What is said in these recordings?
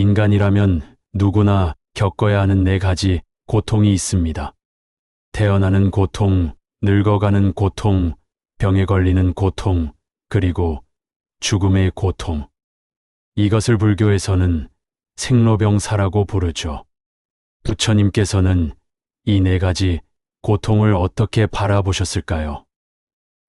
인간이라면 누구나 겪어야 하는 4가지 고통이 있습니다. 태어나는 고통, 늙어가는 고통, 병에 걸리는 고통, 그리고 죽음의 고통. 이것을 불교에서는 생로병사라고 부르죠. 부처님께서는 이 4가지 고통을 어떻게 바라보셨을까요?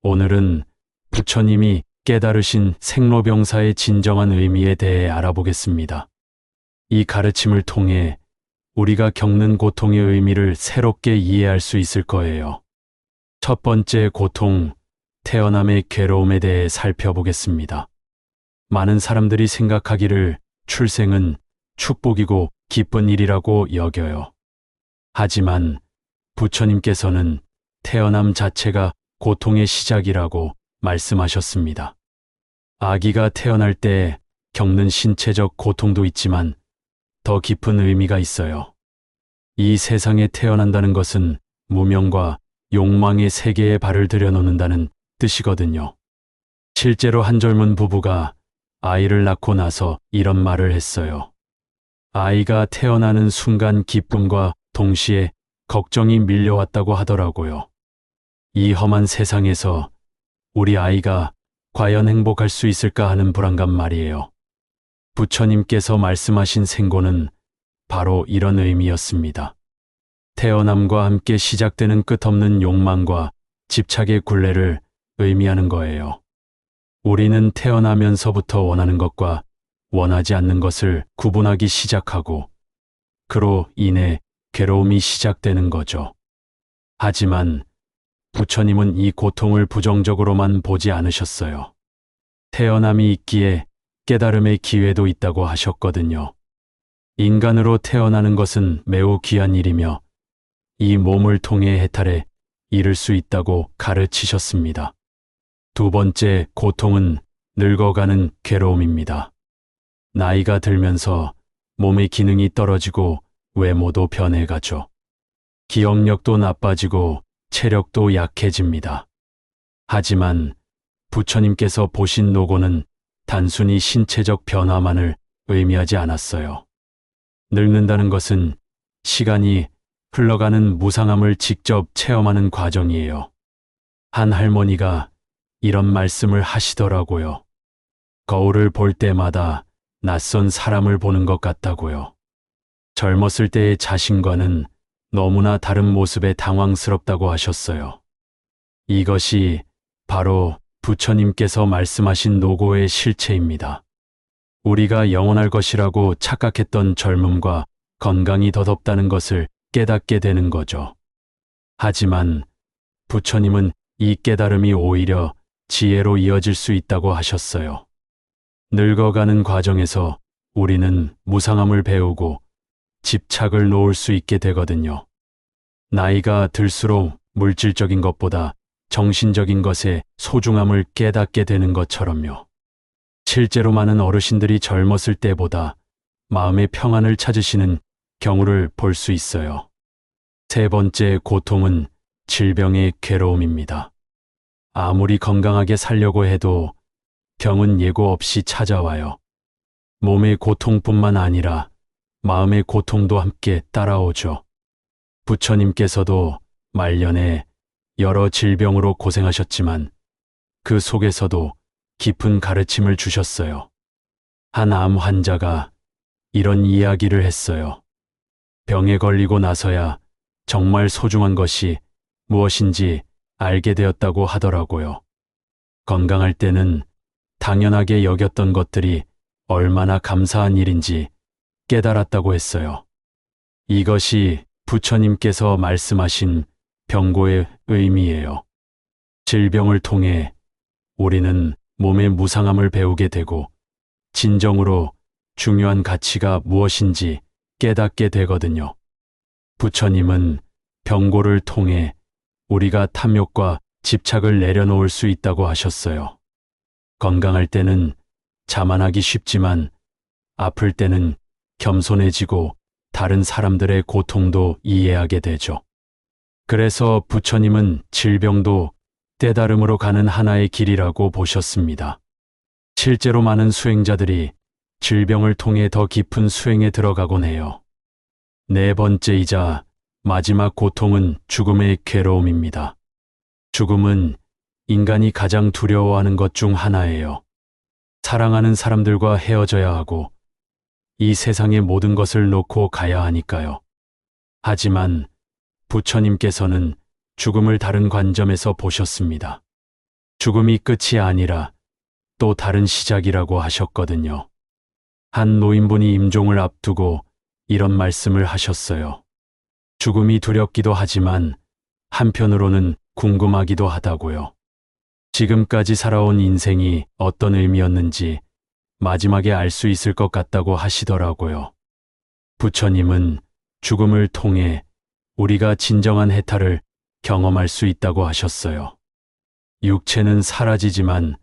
오늘은 부처님이 깨달으신 생로병사의 진정한 의미에 대해 알아보겠습니다. 이 가르침을 통해 우리가 겪는 고통의 의미를 새롭게 이해할 수 있을 거예요. 첫 번째 고통, 태어남의 괴로움에 대해 살펴보겠습니다. 많은 사람들이 생각하기를 출생은 축복이고 기쁜 일이라고 여겨요. 하지만 부처님께서는 태어남 자체가 고통의 시작이라고 말씀하셨습니다. 아기가 태어날 때 겪는 신체적 고통도 있지만 더 깊은 의미가 있어요. 이 세상에 태어난다는 것은 무명과 욕망의 세계에 발을 들여놓는다는 뜻이거든요. 실제로 한 젊은 부부가 아이를 낳고 나서 이런 말을 했어요. 아이가 태어나는 순간 기쁨과 동시에 걱정이 밀려왔다고 하더라고요. 이 험한 세상에서 우리 아이가 과연 행복할 수 있을까 하는 불안감 말이에요. 부처님께서 말씀하신 생고는 바로 이런 의미였습니다. 태어남과 함께 시작되는 끝없는 욕망과 집착의 굴레를 의미하는 거예요. 우리는 태어나면서부터 원하는 것과 원하지 않는 것을 구분하기 시작하고 그로 인해 괴로움이 시작되는 거죠. 하지만 부처님은 이 고통을 부정적으로만 보지 않으셨어요. 태어남이 있기에 깨달음의 기회도 있다고 하셨거든요. 인간으로 태어나는 것은 매우 귀한 일이며 이 몸을 통해 해탈에 이를 수 있다고 가르치셨습니다. 두 번째 고통은 늙어가는 괴로움입니다. 나이가 들면서 몸의 기능이 떨어지고 외모도 변해가죠. 기억력도 나빠지고 체력도 약해집니다. 하지만 부처님께서 보신 노고는 단순히 신체적 변화만을 의미하지 않았어요. 늙는다는 것은 시간이 흘러가는 무상함을 직접 체험하는 과정이에요. 한 할머니가 이런 말씀을 하시더라고요. 거울을 볼 때마다 낯선 사람을 보는 것 같다고요. 젊었을 때의 자신과는 너무나 다른 모습에 당황스럽다고 하셨어요. 이것이 바로 부처님께서 말씀하신 노고의 실체입니다. 우리가 영원할 것이라고 착각했던 젊음과 건강이 덧없다는 것을 깨닫게 되는 거죠. 하지만 부처님은 이 깨달음이 오히려 지혜로 이어질 수 있다고 하셨어요. 늙어가는 과정에서 우리는 무상함을 배우고 집착을 놓을 수 있게 되거든요. 나이가 들수록 물질적인 것보다 정신적인 것의 소중함을 깨닫게 되는 것처럼요. 실제로 많은 어르신들이 젊었을 때보다 마음의 평안을 찾으시는 경우를 볼 수 있어요. 세 번째 고통은 질병의 괴로움입니다. 아무리 건강하게 살려고 해도 병은 예고 없이 찾아와요. 몸의 고통뿐만 아니라 마음의 고통도 함께 따라오죠. 부처님께서도 말년에 여러 질병으로 고생하셨지만 그 속에서도 깊은 가르침을 주셨어요. 한 암 환자가 이런 이야기를 했어요. 병에 걸리고 나서야 정말 소중한 것이 무엇인지 알게 되었다고 하더라고요. 건강할 때는 당연하게 여겼던 것들이 얼마나 감사한 일인지 깨달았다고 했어요. 이것이 부처님께서 말씀하신 병고의 의미예요. 질병을 통해 우리는 몸의 무상함을 배우게 되고 진정으로 중요한 가치가 무엇인지 깨닫게 되거든요. 부처님은 병고를 통해 우리가 탐욕과 집착을 내려놓을 수 있다고 하셨어요. 건강할 때는 자만하기 쉽지만 아플 때는 겸손해지고 다른 사람들의 고통도 이해하게 되죠. 그래서 부처님은 질병도 깨달음으로 가는 하나의 길이라고 보셨습니다. 실제로 많은 수행자들이 질병을 통해 더 깊은 수행에 들어가곤 해요. 네 번째이자 마지막 고통은 죽음의 괴로움입니다. 죽음은 인간이 가장 두려워하는 것 중 하나예요. 사랑하는 사람들과 헤어져야 하고 이 세상의 모든 것을 놓고 가야 하니까요. 하지만 부처님께서는 죽음을 다른 관점에서 보셨습니다. 죽음이 끝이 아니라 또 다른 시작이라고 하셨거든요. 한 노인분이 임종을 앞두고 이런 말씀을 하셨어요. 죽음이 두렵기도 하지만 한편으로는 궁금하기도 하다고요. 지금까지 살아온 인생이 어떤 의미였는지 마지막에 알 수 있을 것 같다고 하시더라고요. 부처님은 죽음을 통해 우리가 진정한 해탈을 경험할 수 있다고 하셨어요. 육체는 사라지지만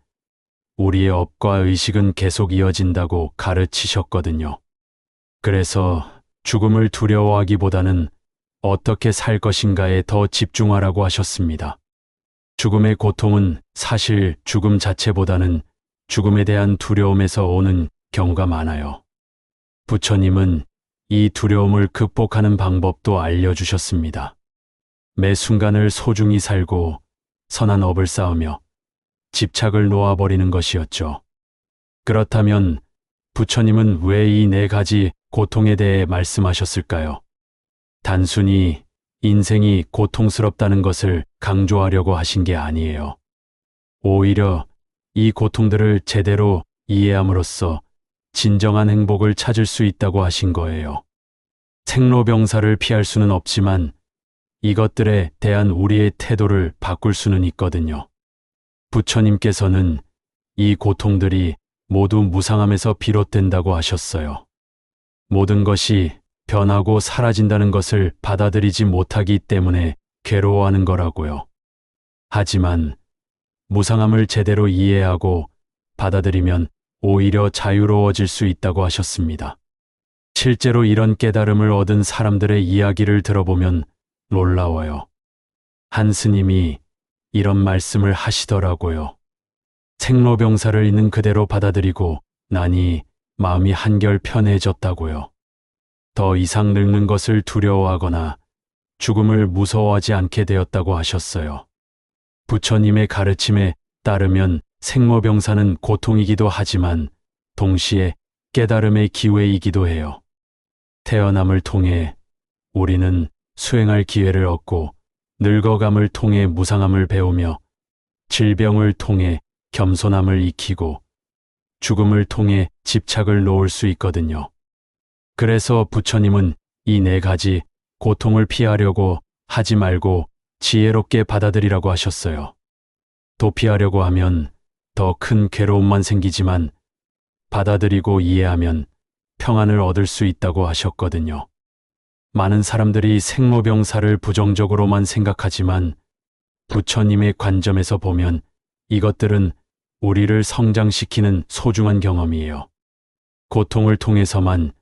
우리의 업과 의식은 계속 이어진다고 가르치셨거든요. 그래서 죽음을 두려워하기보다는 어떻게 살 것인가에 더 집중하라고 하셨습니다. 죽음의 고통은 사실 죽음 자체보다는 죽음에 대한 두려움에서 오는 경우가 많아요. 부처님은 이 두려움을 극복하는 방법도 알려주셨습니다. 매 순간을 소중히 살고 선한 업을 쌓으며 집착을 놓아버리는 것이었죠. 그렇다면 부처님은 왜 이 네 가지 고통에 대해 말씀하셨을까요? 단순히 인생이 고통스럽다는 것을 강조하려고 하신 게 아니에요. 오히려 이 고통들을 제대로 이해함으로써 진정한 행복을 찾을 수 있다고 하신 거예요. 생로병사를 피할 수는 없지만 이것들에 대한 우리의 태도를 바꿀 수는 있거든요. 부처님께서는 이 고통들이 모두 무상함에서 비롯된다고 하셨어요. 모든 것이 변하고 사라진다는 것을 받아들이지 못하기 때문에 괴로워하는 거라고요. 하지만 무상함을 제대로 이해하고 받아들이면 오히려 자유로워질 수 있다고 하셨습니다. 실제로 이런 깨달음을 얻은 사람들의 이야기를 들어보면 놀라워요. 한 스님이 이런 말씀을 하시더라고요. 생로병사를 있는 그대로 받아들이고 나니 마음이 한결 편해졌다고요. 더 이상 늙는 것을 두려워하거나 죽음을 무서워하지 않게 되었다고 하셨어요. 부처님의 가르침에 따르면 생로병사는 고통이기도 하지만 동시에 깨달음의 기회이기도 해요. 태어남을 통해 우리는 수행할 기회를 얻고 늙어감을 통해 무상함을 배우며 질병을 통해 겸손함을 익히고 죽음을 통해 집착을 놓을 수 있거든요. 그래서 부처님은 이 네 가지 고통을 피하려고 하지 말고 지혜롭게 받아들이라고 하셨어요. 도피하려고 하면 더 큰 괴로움만 생기지만 받아들이고 이해하면 평안을 얻을 수 있다고 하셨거든요. 많은 사람들이 생로병사를 부정적으로만 생각하지만 부처님의 관점에서 보면 이것들은 우리를 성장시키는 소중한 경험이에요. 고통을 통해서만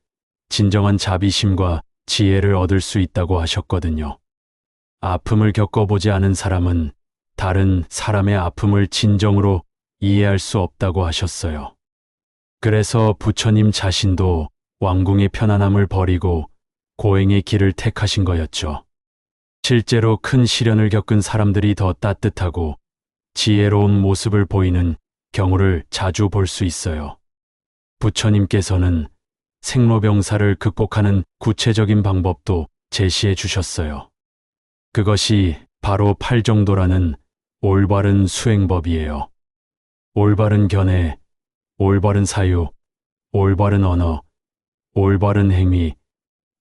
진정한 자비심과 지혜를 얻을 수 있다고 하셨거든요. 아픔을 겪어보지 않은 사람은 다른 사람의 아픔을 진정으로 이해할 수 없다고 하셨어요. 그래서 부처님 자신도 왕궁의 편안함을 버리고 고행의 길을 택하신 거였죠. 실제로 큰 시련을 겪은 사람들이 더 따뜻하고 지혜로운 모습을 보이는 경우를 자주 볼 수 있어요. 부처님께서는 생로병사를 극복하는 구체적인 방법도 제시해 주셨어요. 그것이 바로 팔정도라는 올바른 수행법이에요. 올바른 견해, 올바른 사유, 올바른 언어, 올바른 행위,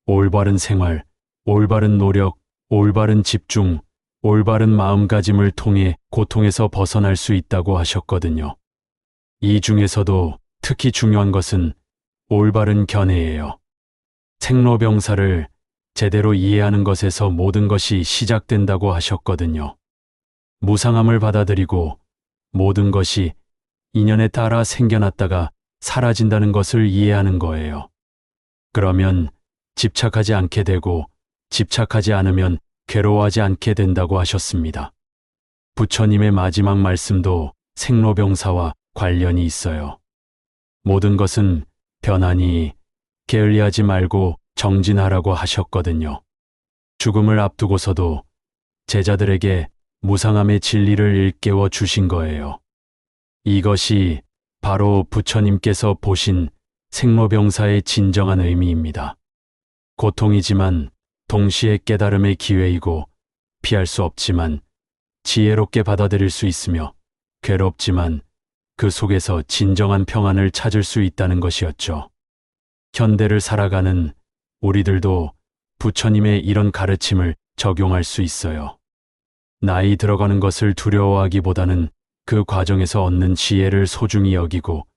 올바른 생활, 올바른 노력, 올바른 집중, 올바른 마음가짐을 통해 고통에서 벗어날 수 있다고 하셨거든요. 이 중에서도 특히 중요한 것은 올바른 견해예요. 생로병사를 제대로 이해하는 것에서 모든 것이 시작된다고 하셨거든요. 무상함을 받아들이고 모든 것이 인연에 따라 생겨났다가 사라진다는 것을 이해하는 거예요. 그러면 집착하지 않게 되고 집착하지 않으면 괴로워하지 않게 된다고 하셨습니다. 부처님의 마지막 말씀도 생로병사와 관련이 있어요. 모든 것은 변하니 게을리하지 말고 정진하라고 하셨거든요. 죽음을 앞두고서도 제자들에게 무상함의 진리를 일깨워 주신 거예요. 이것이 바로 부처님께서 보신 생로병사의 진정한 의미입니다. 고통이지만 동시에 깨달음의 기회이고 피할 수 없지만 지혜롭게 받아들일 수 있으며 괴롭지만 그 속에서 진정한 평안을 찾을 수 있다는 것이었죠. 현대를 살아가는 우리들도 부처님의 이런 가르침을 적용할 수 있어요. 나이 들어가는 것을 두려워하기보다는 그 과정에서 얻는 지혜를 소중히 여기고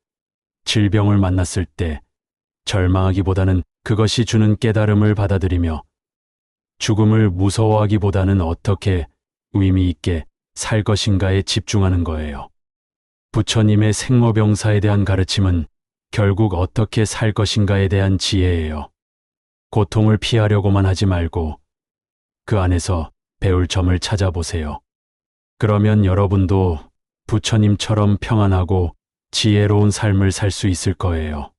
질병을 만났을 때 절망하기보다는 그것이 주는 깨달음을 받아들이며 죽음을 무서워하기보다는 어떻게 의미 있게 살 것인가에 집중하는 거예요. 부처님의 생로병사에 대한 가르침은 결국 어떻게 살 것인가에 대한 지혜예요. 고통을 피하려고만 하지 말고 그 안에서 배울 점을 찾아보세요. 그러면 여러분도 부처님처럼 평안하고 지혜로운 삶을 살 수 있을 거예요.